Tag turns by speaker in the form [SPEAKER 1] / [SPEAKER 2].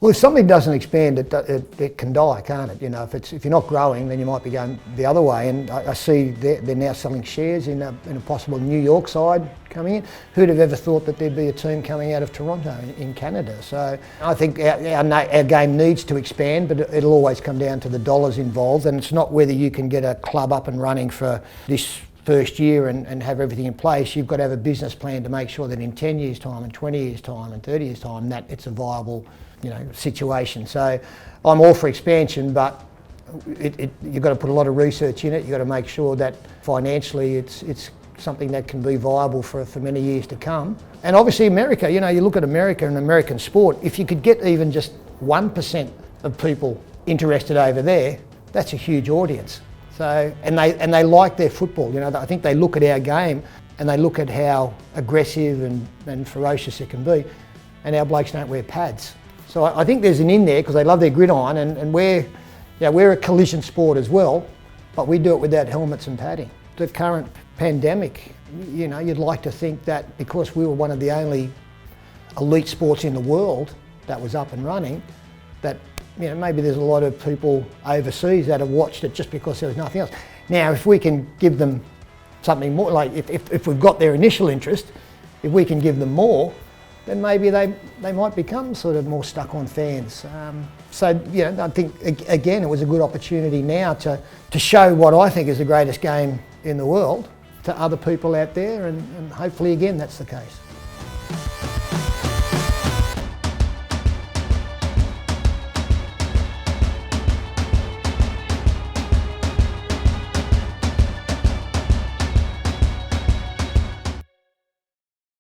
[SPEAKER 1] Well, if something doesn't expand, it can die, can't it? You know, if you're not growing, then you might be going the other way. And I see they're now selling shares in a possible New York side coming in. Who'd have ever thought that there'd be a team coming out of Toronto in Canada? So I think our game needs to expand, but it'll always come down to the dollars involved. And it's not whether you can get a club up and running for this first year and have everything in place. You've got to have a business plan to make sure that in 10 years' time and 20 years' time and 30 years' time that it's a viable situation. So I'm all for expansion, but you've got to put a lot of research in it. You've got to make sure that financially it's something that can be viable for many years to come. And obviously America, you look at America and American sport, if you could get even just 1% of people interested over there, that's a huge audience. So, and they like their football. I think they look at our game and they look at how aggressive and ferocious it can be, and our blokes don't wear pads. So I think there's an in there because they love their gridiron, and we're a collision sport as well, but we do it without helmets and padding. The current pandemic, you'd like to think that because we were one of the only elite sports in the world that was up and running, that maybe there's a lot of people overseas that have watched it just because there was nothing else. Now, if we can give them something more, like if we've got their initial interest, if we can give them more, then maybe they might become sort of more stuck on fans. So I think again it was a good opportunity now to show what I think is the greatest game in the world to other people out there, and hopefully again that's the case.